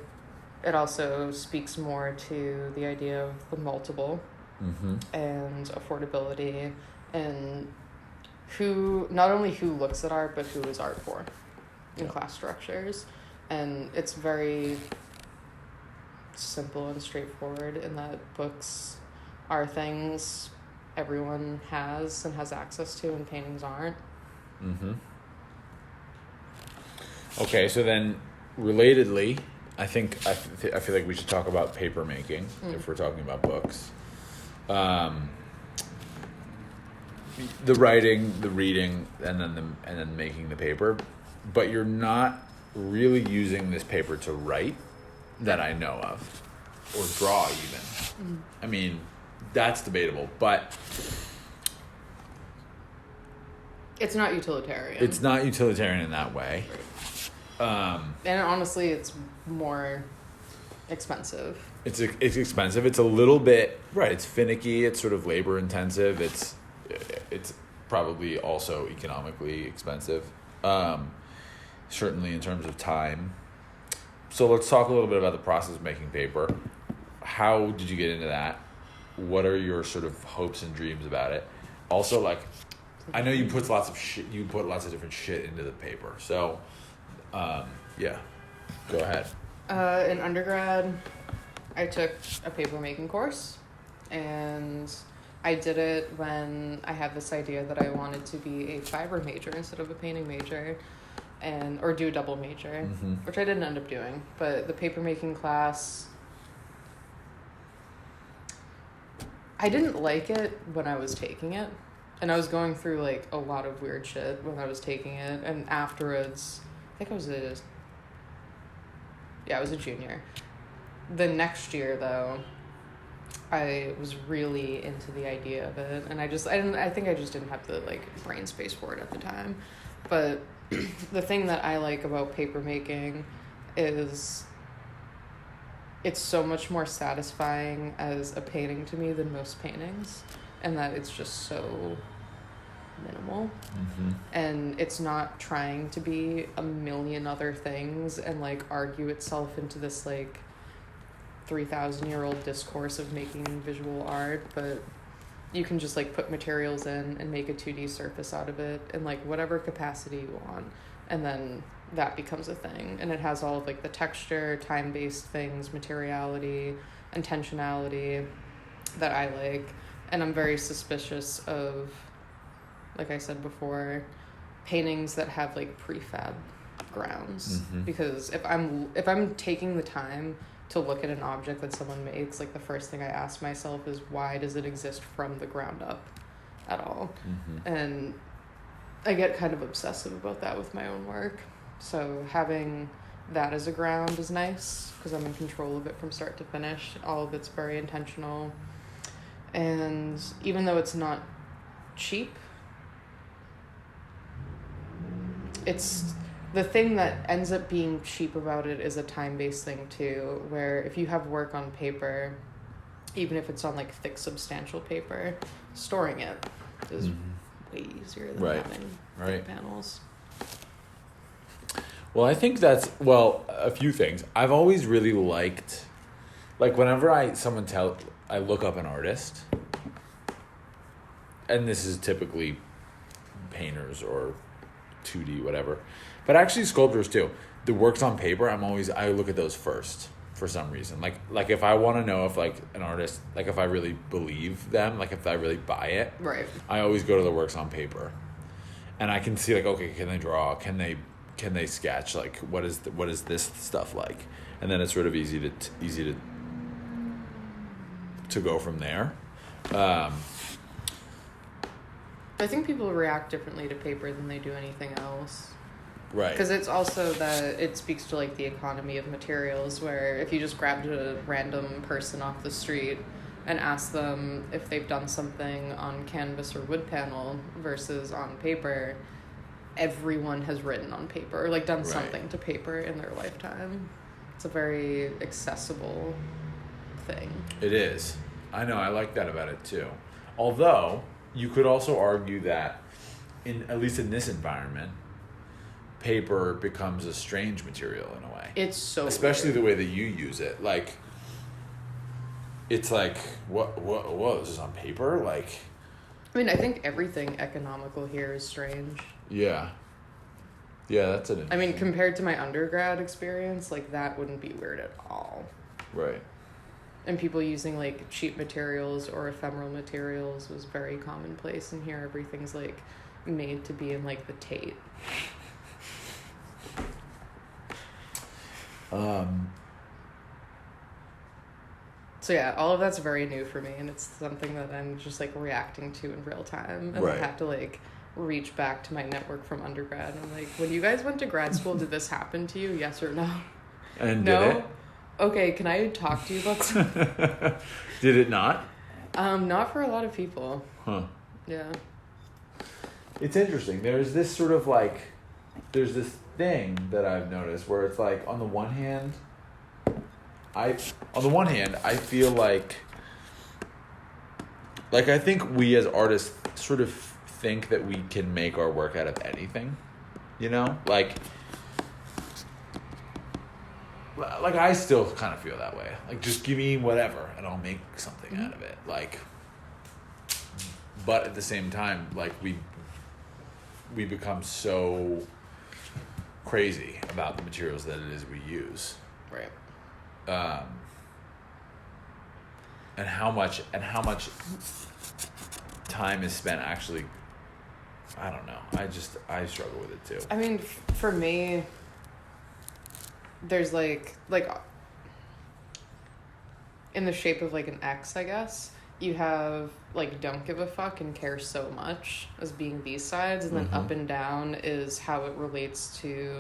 it also speaks more to the idea of the multiple. Mm-hmm. And affordability and not only who looks at art, but who is art for in class structures. And it's very simple and straightforward in that books are things everyone has and has access to and paintings aren't. Mm-hmm. Okay, so then relatedly, I feel like we should talk about paper making if we're talking about books. The writing, the reading, and then making the paper, but you're not really using this paper to write that I know of, or draw even. I mean, that's debatable, but it's not utilitarian. It's not utilitarian in that way. And honestly, it's more expensive. It's expensive. It's a little bit right. It's finicky. It's sort of labor intensive. It's probably also economically expensive. Certainly in terms of time. So let's talk a little bit about the process of making paper. How did you get into that? What are your sort of hopes and dreams about it? Also, like, I know you put lots of shit. You put lots of different shit into the paper. So, yeah, go ahead. In undergrad, I took a paper making course, and I did it when I had this idea that I wanted to be a fiber major instead of a painting major, or do a double major, which I didn't end up doing. But the paper making class, I didn't like it when I was taking it, and I was going through like a lot of weird shit when I was taking it, and afterwards, I think I was a junior. The next year, though, I was really into the idea of it, and I think I just didn't have the like brain space for it at the time. But the thing that I like about paper making is it's so much more satisfying as a painting to me than most paintings, and that it's just so minimal. Mm-hmm. And it's not trying to be a million other things and like argue itself into this like 3,000-year-old discourse of making visual art, but you can just like put materials in and make a 2D surface out of it in like whatever capacity you want, and then that becomes a thing. And it has all of like the texture, time-based things, materiality, intentionality that I like. And I'm very suspicious of, like I said before, paintings that have like prefab grounds. Mm-hmm. Because if I'm taking the time to look at an object that someone makes, like the first thing I ask myself is, why does it exist from the ground up at all? Mm-hmm. And I get kind of obsessive about that with my own work. So having that as a ground is nice because I'm in control of it from start to finish. All of it's very intentional. And even though it's not cheap, it's the thing that ends up being cheap about it is a time-based thing too, where if you have work on paper, even if it's on like thick, substantial paper, storing it is way easier than having panels. Well, I think that's, a few things. I've always really liked, like whenever I look up an artist, and this is typically painters or 2D, whatever, but actually sculptors too. The works on paper, I look at those first for some reason. Like if I want to know if like an artist, like if I really believe them, like if I really buy it, right, I always go to the works on paper, and I can see like, okay, can they draw? Can they sketch? Like what is this stuff like? And then it's sort of easy to go from there. I think people react differently to paper than they do anything else. Right. Because it's also that it speaks to like the economy of materials, where if you just grabbed a random person off the street and asked them if they've done something on canvas or wood panel versus on paper, everyone has written on paper or like done something to paper in their lifetime. It's a very accessible thing. It is. I know, I like that about it too. Although you could also argue that at least in this environment, paper becomes a strange material in a way. It's so especially weird. The way that you use it. Like it's like what this is on paper? Like I mean, I think everything economical here is strange. Yeah, that's an I mean, compared to my undergrad experience, like that wouldn't be weird at all. Right. And people using like cheap materials or ephemeral materials was very commonplace. And here everything's like made to be in like the Tate. So yeah, all of that's very new for me, and it's something that I'm just like reacting to in real time. And I have to like reach back to my network from undergrad. And I'm like, when you guys went to grad school, did this happen to you? Yes or no? And no? Did it? Okay, can I talk to you about something? Did it not? Not for a lot of people. Huh. Yeah. It's interesting. There's this sort of like, there's this thing that I've noticed where it's like, on the one hand, I feel like I think we as artists sort of think that we can make our work out of anything, you know? Like I still kind of feel that way. Like, just give me whatever and I'll make something out of it. Like, but at the same time, like we become so crazy about the materials that it is we use. Right. And how much time is spent actually, I don't know. I struggle with it too. I mean, for me, there's like in the shape of like an X, I guess, you have like don't give a fuck and care so much as being these sides, and then up and down is how it relates to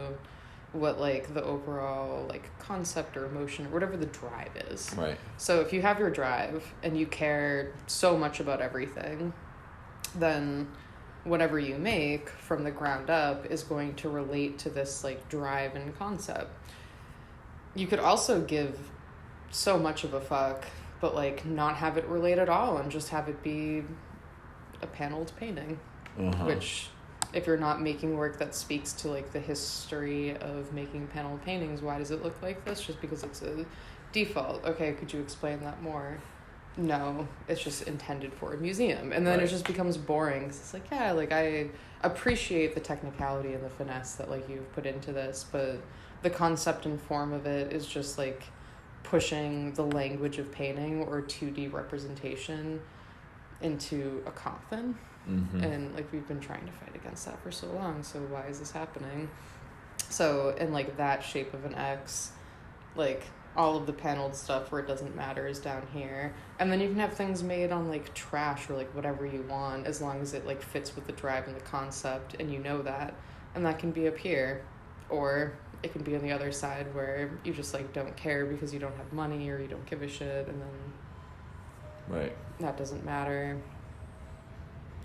what like the overall like concept or emotion or whatever the drive is. Right. So if you have your drive and you care so much about everything, then whatever you make from the ground up is going to relate to this like drive and concept. You could also give so much of a fuck, but like not have it relate at all and just have it be a paneled painting. Which, if you're not making work that speaks to like the history of making panel paintings, why does it look like this? Just because it's a default. Okay, could you explain that more? No, it's just intended for a museum. And then it just becomes boring. 'Cause it's like, yeah, like I appreciate the technicality and the finesse that like you've put into this, but the concept and form of it is just like pushing the language of painting or 2D representation into a coffin. And like we've been trying to fight against that for so long, so why is this happening? So in like that shape of an X, like all of the paneled stuff where it doesn't matter is down here, and then you can have things made on like trash or like whatever you want, as long as it like fits with the drive and the concept, and you know that, and that can be up here, or it can be on the other side where you just like don't care because you don't have money or you don't give a shit, and then that doesn't matter.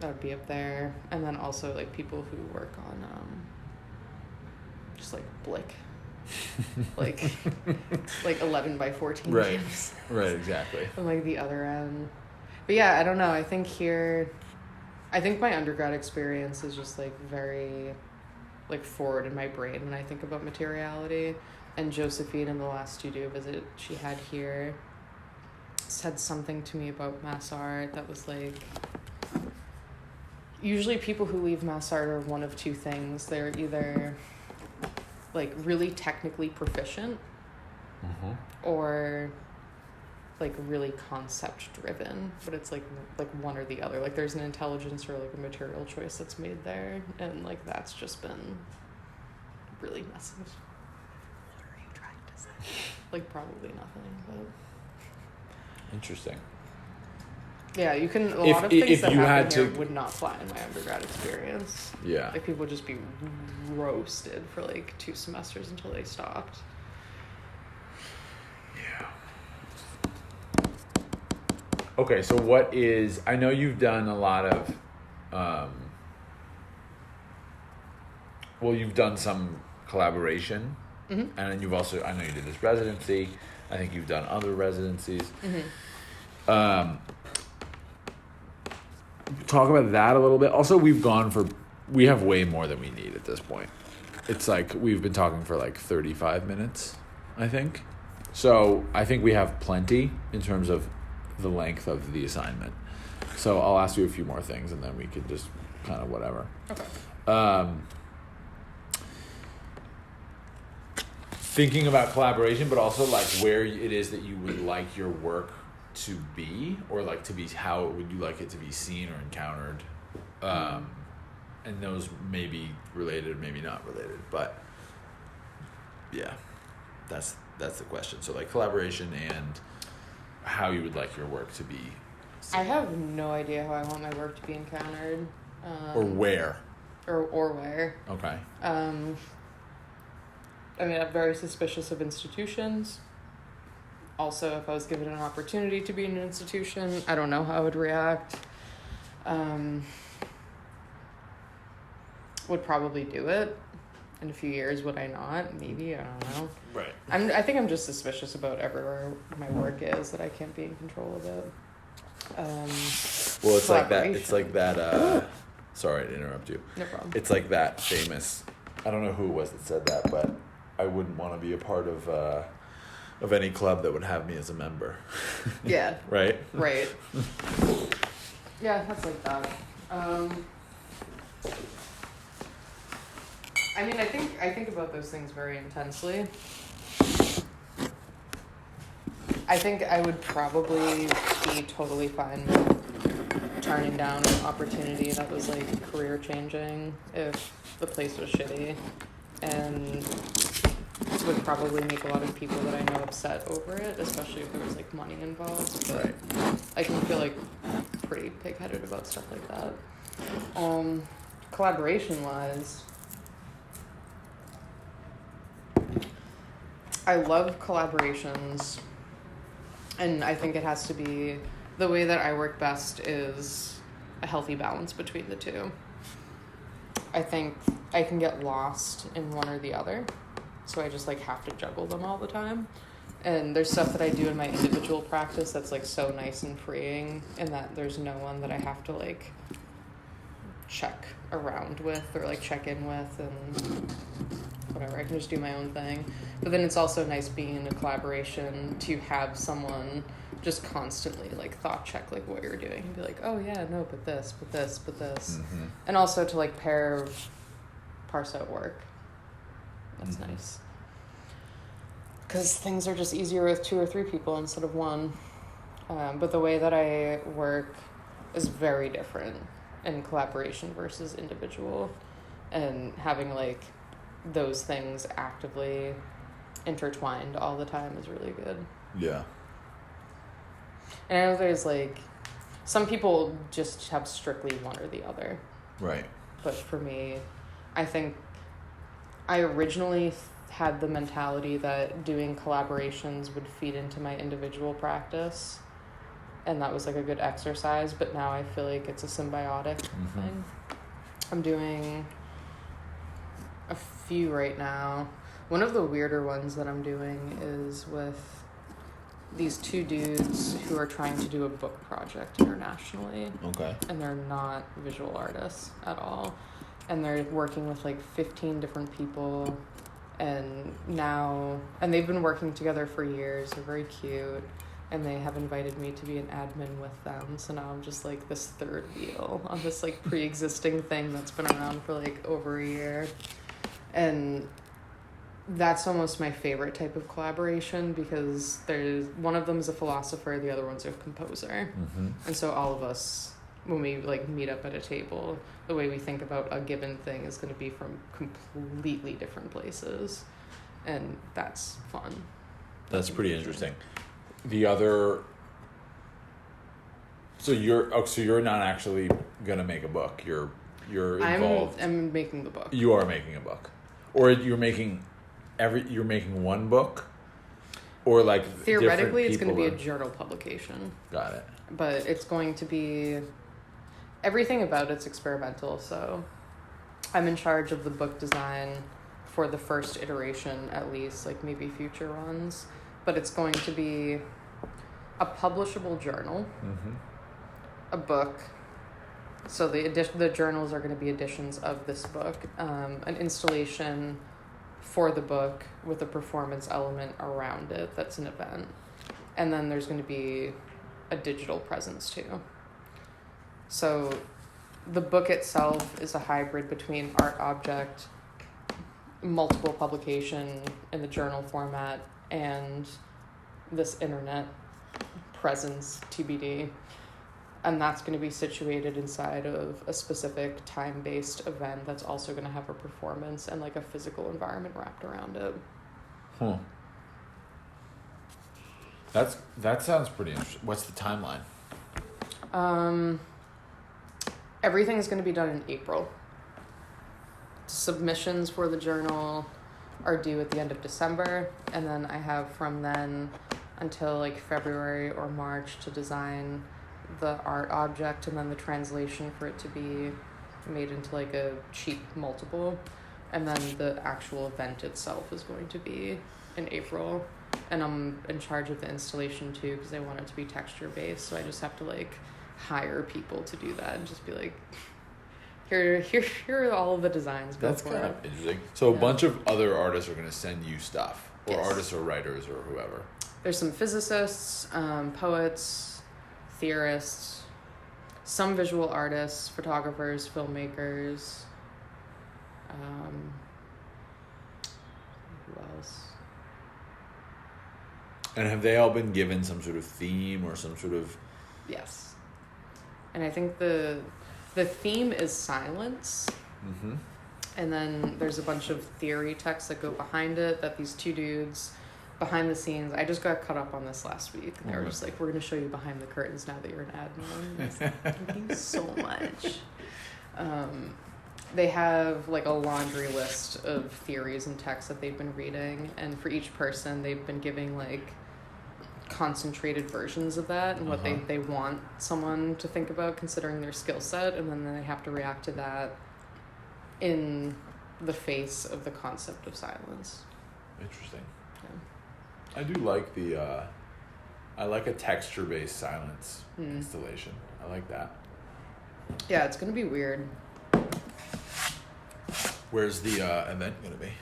That would be up there. And then also like people who work on just like Blick. like 11 by 14 games. Right, exactly. And like the other end. But yeah, I don't know. I think my undergrad experience is just like very like forward in my brain when I think about materiality. And Josephine, in the last studio visit she had here, said something to me about mass art that was like, usually people who leave mass art are one of two things. They're either like really technically proficient or like really concept driven, but it's like one or the other. Like there's an intelligence or like a material choice that's made there, and like that's just been really messy. What are you trying to say? Like probably nothing, but interesting. Yeah, you can. A lot of things that happen here would not fly in my undergrad experience. Yeah. Like people would just be roasted for like 2 semesters until they stopped. Yeah. Okay, so what is? I know you've done a lot of. You've done some collaboration, and then you've also. I know you did this residency. I think you've done other residencies. Talk about that a little bit. Also, we have way more than we need at this point. It's like we've been talking for like 35 minutes, I think. So I think we have plenty in terms of the length of the assignment. So I'll ask you a few more things and then we can just kind of whatever. Okay. Thinking about collaboration, but also like where it is that you would like your work to be, or like to be, how would you like it to be seen or encountered, and those may be related, maybe not related, but yeah, that's the question. So like collaboration and how you would like your work to be seen. I have no idea how I want my work to be encountered, or where, or where. Okay. I mean, I'm very suspicious of institutions. Also, if I was given an opportunity to be in an institution, I don't know how I would react. Would probably do it. In a few years, would I not? Maybe, I don't know. Right. I think I'm just suspicious about everywhere my work is, that I can't be in control of it. Well, it's like that. It's like that. Sorry to interrupt you. No problem. It's like that famous. I don't know who it was that said that, but I wouldn't want to be a part of any club that would have me as a member. Yeah. Right? Right. Yeah, that's like that. I mean, I think about those things very intensely. I think I would probably be totally fine with turning down an opportunity that was like career changing if the place was shitty, and would probably make a lot of people that I know upset over it, especially if there was like money involved. But Right. I can feel like pretty pig-headed about stuff like that. Collaboration wise, I love collaborations, and I think it has to be, the way that I work best is a healthy balance between the two. I think I can get lost in one or the other, so I just like have to juggle them all the time. And there's stuff that I do in my individual practice that's like so nice and freeing, and that there's no one that I have to like check around with or like check in with and whatever. I can just do my own thing. But then it's also nice being in a collaboration to have someone just constantly like thought check like what you're doing and be like, oh yeah, no, but this. Mm-hmm. And also to like parse out work. That's nice. Because things are just easier with 2 or 3 people instead of one. But the way that I work is very different in collaboration versus individual. And having like those things actively intertwined all the time is really good. Yeah. And I know there's like, some people just have strictly one or the other. Right. But for me, I think I originally had the mentality that doing collaborations would feed into my individual practice, and that was like a good exercise, but now I feel like it's a symbiotic thing. I'm doing a few right now. One of the weirder ones that I'm doing is with these 2 dudes who are trying to do a book project internationally. Okay. And they're not visual artists at all. And they're working with like 15 different people. And they've been working together for years. They're very cute. And they have invited me to be an admin with them. So now I'm just like this third wheel on this like pre-existing thing that's been around for like over a year. And that's almost my favorite type of collaboration, because there's one of them is a philosopher, the other one's a composer. And so all of us, when we like meet up at a table, the way we think about a given thing is going to be from completely different places, and that's fun. That's pretty interesting. The other, so you're not actually gonna make a book. You're involved. I'm making the book. You are making a book, or you're making one book, or like theoretically it's going to be a journal publication. Got it. But it's going to be, everything about it's experimental, so I'm in charge of the book design for the first iteration, at least, like maybe future ones. But it's going to be a publishable journal, a book. So the journals are going to be editions of this book, an installation for the book with a performance element around it that's an event. And then there's going to be a digital presence too. So the book itself is a hybrid between art object, multiple publication in the journal format, and this internet presence TBD. And that's going to be situated inside of a specific time-based event that's also going to have a performance and like a physical environment wrapped around it. That sounds pretty interesting. What's the timeline? Everything is going to be done in April. Submissions for the journal are due at the end of December, and then I have from then until like February or March to design the art object, and then the translation for it to be made into like a cheap multiple, and then the actual event itself is going to be in April. And I'm in charge of the installation too, because I want it to be texture based, so I just have to like hire people to do that and just be like, here are all of the designs. That's kind of interesting. So a bunch of other artists are going to send you stuff, or artists or writers or whoever. There's some physicists, poets, theorists, some visual artists, photographers, filmmakers. Who else? And have they all been given some sort of theme or some sort of... Yes. And I think the theme is silence. And then there's a bunch of theory texts that go behind it that these 2 dudes behind the scenes, I just got caught up on this last week. They were just like, we're going to show you behind the curtains now that you're an admin. I was like, thank you so much. They have like a laundry list of theories and texts that they've been reading, and for each person they've been giving like concentrated versions of that and what they want someone to think about considering their skill set, and then they have to react to that in the face of the concept of silence. Interesting. I do like the. I like a texture-based silence installation. I like that. Yeah, it's gonna be weird. Where's the event gonna be?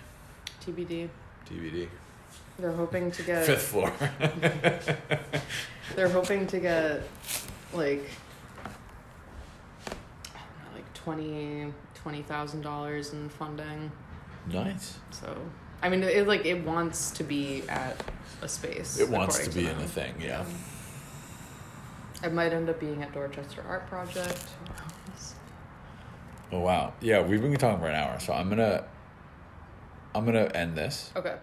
TBD. DVD. They're hoping to get 5th floor. They're hoping to get like $20,000 in funding. Nice. So I mean, it wants to be at a space. It wants to be them. in a thing, yeah. It might end up being at Dorchester Art Project. Who knows? Oh wow. Yeah, we've been talking for an hour, so I'm gonna end this. Okay.